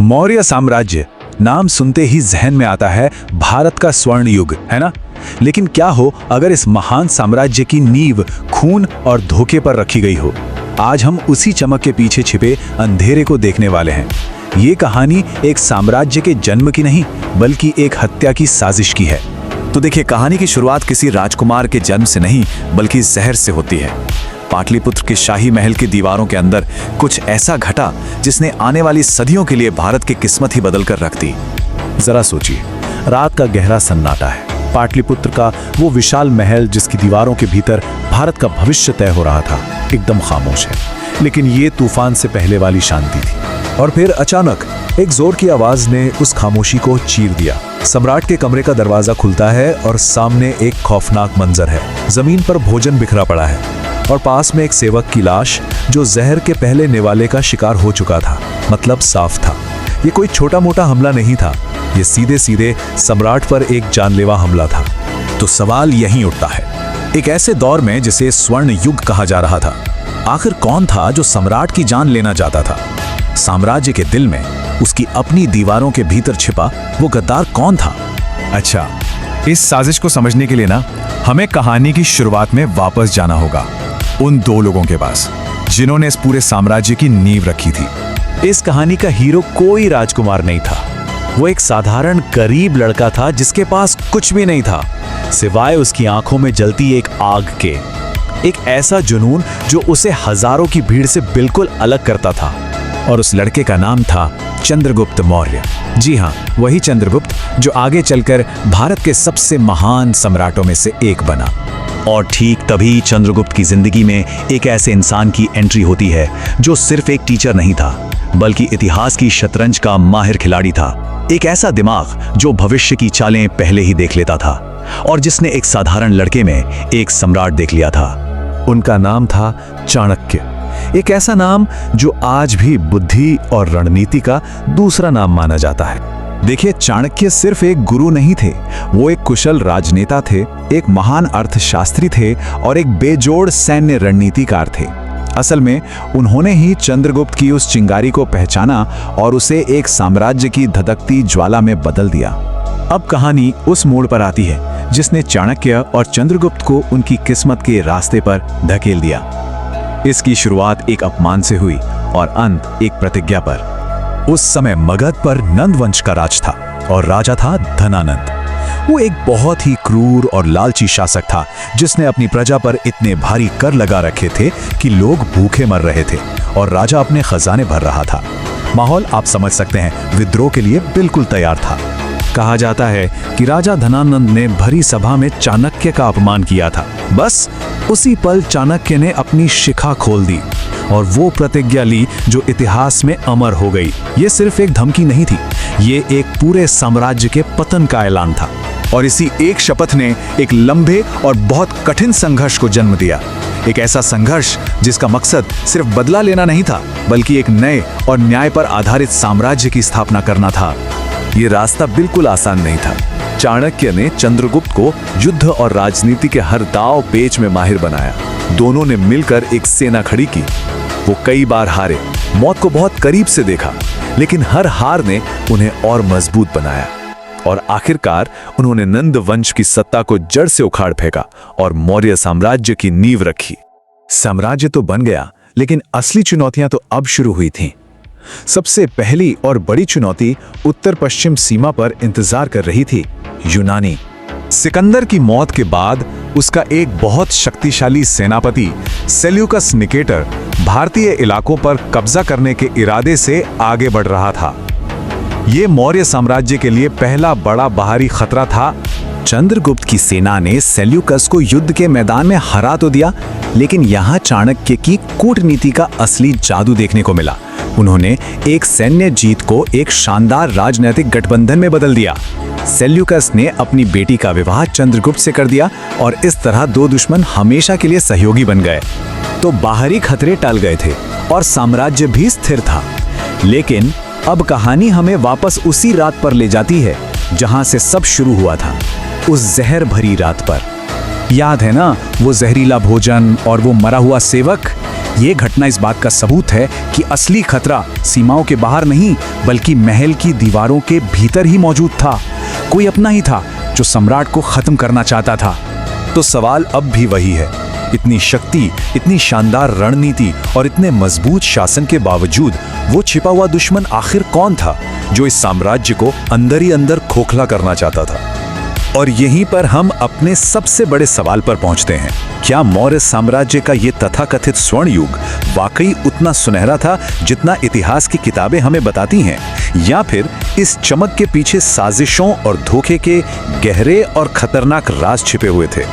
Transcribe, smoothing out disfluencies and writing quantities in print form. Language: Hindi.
मौर्य साम्राज्य नाम सुनते ही जहन में आता है भारत का स्वर्ण युग, है ना। लेकिन क्या हो अगर इस महान साम्राज्य की नींव खून और धोखे पर रखी गई हो। आज हम उसी चमक के पीछे छिपे अंधेरे को देखने वाले हैं। ये कहानी एक साम्राज्य के जन्म की नहीं बल्कि एक हत्या की साजिश की है। तो देखिए, कहानी की शुरुआत किसी राजकुमार के जन्म से नहीं बल्कि जहर से होती है। पाटलिपुत्र के शाही महल की दीवारों के अंदर कुछ ऐसा घटा जिसने आने वाली सदियों के लिए भारत की किस्मत ही बदल कर रख दी। जरा सोचिए, रात का गहरा सन्नाटा है। पाटलिपुत्र का वो विशाल महल जिसकी दीवारों के भीतर भारत का भविष्य तय हो रहा था, एकदम खामोश है। लेकिन ये तूफान से पहले वाली शांति थी। और फिर अचानक एक जोर की आवाज ने उस खामोशी को चीर दिया। सम्राट के कमरे का दरवाजा खुलता है और सामने एक खौफनाक मंजर है। जमीन पर भोजन बिखरा पड़ा है और पास में एक सेवक की लाश जो जहर के पहले निवाले का शिकार हो चुका था। मतलब साफ था, ये कोई छोटा मोटा हमला नहीं था, ये सीधे सीधे सम्राट पर एक जानलेवा हमला था। तो सवाल यहीं उठता है, एक ऐसे दौर में जिसे स्वर्ण युग कहा जा रहा था, आखिर कौन था जो सम्राट की जान लेना चाहता था? साम्राज्य के दिल में, उसकी अपनी दीवारों के भीतर छिपा वो गद्दार कौन था? अच्छा, इस साजिश को समझने के लिए ना हमें कहानी की शुरुआत में वापस जाना होगा, उन दो लोगों के पास जिन्होंने इस पूरे साम्राज्य की नींव रखी थी। इस कहानी का हीरो कोई राजकुमार नहीं था। वो एक साधारण गरीब लड़का था जिसके पास कुछ भी नहीं था सिवाय उसकी आंखों में जलती एक आग के। एक ऐसा जुनून जो उसे हजारों की भीड़ से बिल्कुल अलग करता था। और उस लड़के का नाम था चंद्रगुप्त मौर्य। जी हाँ, वही चंद्रगुप्त जो आगे चलकर भारत के सबसे महान सम्राटों में से एक बना। और ठीक तभी चंद्रगुप्त की जिंदगी में एक ऐसे इंसान की एंट्री होती है जो सिर्फ एक टीचर नहीं था बल्कि इतिहास की शतरंज का माहिर खिलाड़ी था। एक ऐसा दिमाग जो भविष्य की चालें पहले ही देख लेता था और जिसने एक साधारण लड़के में एक सम्राट देख लिया था। उनका नाम था चाणक्य। एक ऐसा नाम जो आज भी बुद्धि और रणनीति का दूसरा नाम माना जाता है। देखिए, चाणक्य सिर्फ एक गुरु नहीं थे, वो एक कुशल राजनेता थे, एक महान अर्थशास्त्री थे और एक बेजोड़ सैन्य रणनीतिकार थे। असल में उन्होंने ही चंद्रगुप्त की उस चिंगारी को पहचाना और उसे एक साम्राज्य की धधकती ज्वाला में बदल दिया। अब कहानी उस मोड़ पर आती है जिसने चाणक्य और चंद्रगुप्त को उनकी किस्मत के रास्ते पर धकेल दिया। इसकी शुरुआत एक अपमान से हुई और अंत एक प्रतिज्ञा पर। उस समय मगध पर नंद वंश का राज था और राजा था धनानंद। वो एक बहुत ही क्रूर और लालची शासक था जिसने अपनी प्रजा पर इतने भारी कर लगा रखे थे कि लोग भूखे मर रहे थे और राजा अपने खजाने भर रहा था। माहौल आप समझ सकते हैं, विद्रोह के लिए बिल्कुल तैयार था। कहा जाता है कि राजा धनानंद ने भरी सभा में चाणक्य का अपमान किया था। बस उसी पल चाणक्य ने अपनी शिखा खोल दी और वो प्रतिज्ञा ली जो इतिहास में अमर हो गई। ये सिर्फ एक धमकी नहीं थी, ये एक पूरे साम्राज्य के पतन का ऐलान था। और इसी एक शपथ ने एक लंबे और बहुत कठिन संघर्ष को जन्म दिया। एक ऐसा संघर्ष जिसका मकसद सिर्फ बदला लेना नहीं था बल्कि एक नए और न्याय पर आधारित साम्राज्य की स्थापना करना था। ये रास्ता बिल्कुल आसान नहीं था। चाणक्य ने चंद्रगुप्त को युद्ध और राजनीति के हर दांव पेच में माहिर बनाया। दोनों ने मिलकर एक सेना खड़ी की। वो कई बार हारे, मौत को बहुत करीब से देखा, लेकिन हर हार ने उन्हें और मजबूत बनाया। और आखिरकार उन्होंने नंद वंश की सत्ता को जड़ से उखाड़ फेंका और मौर्य साम्राज्य की नींव रखी। साम्राज्य तो बन गया, लेकिन असली चुनौतियां तो अब शुरू हुई थीं। सबसे पहली और बड़ी चुनौती उत्तर पश्चिम सीमा पर इंतजार कर रही थी, यूनानी। सिकंदर की मौत के बाद उसका एक बहुत शक्तिशाली सेनापति सेल्यूकस निकेटर भारतीय इलाकों पर कब्जा करने के इरादे से आगे बढ़ रहा था। ये मौर्य साम्राज्य के लिए पहला बड़ा बाहरी खतरा था। चंद्रगुप्त की सेना ने सेल्यूकस को युद्ध के मैदान में हरा तो दिया, लेकिन यहाँ चाणक्य की कूटनीति का असली जादू देखने को मिला। उन्होंने एक सैन्य जीत को एक शानदार राजनीतिक गठबंधन में बदल दिया। सेल्यूकस ने अपनी बेटी का विवाह चंद्रगुप्त से कर दिया और इस तरह दो दुश्मन हमेशा के लिए सहयोगी बन गए। तो बाहरी खतरे टल गए थे और साम्राज्य भी स्थिर था। लेकिन अब कहानी हमें वापस उसी रात पर ले जाती है जहां से सब शुरू हुआ था, उस जहर भरी रात पर। याद है ना वो जहरीला भोजन और वो मरा हुआ सेवक? ये घटना इस बात का सबूत है कि असली खतरा सीमाओं के बाहर नहीं बल्कि महल की दीवारों के भीतर ही मौजूद था। कोई अपना ही था जो सम्राट को खत्म करना चाहता था। तो सवाल अब भी वही है, इतनी शक्ति, इतनी शानदार रणनीति और इतने मजबूत शासन के बावजूद वो छिपा हुआ दुश्मन आखिर कौन था जो इस साम्राज्य को अंदर ही अंदर खोखला करना चाहता था? और यहीं पर हम अपने सबसे बड़े सवाल पर पहुंचते हैं। क्या मौर्य साम्राज्य का ये तथाकथित स्वर्ण युग वाकई उतना सुनहरा था जितना इतिहास की किताबें हमें बताती हैं, या फिर इस चमक के पीछे साजिशों और धोखे के गहरे और खतरनाक राज छिपे हुए थे?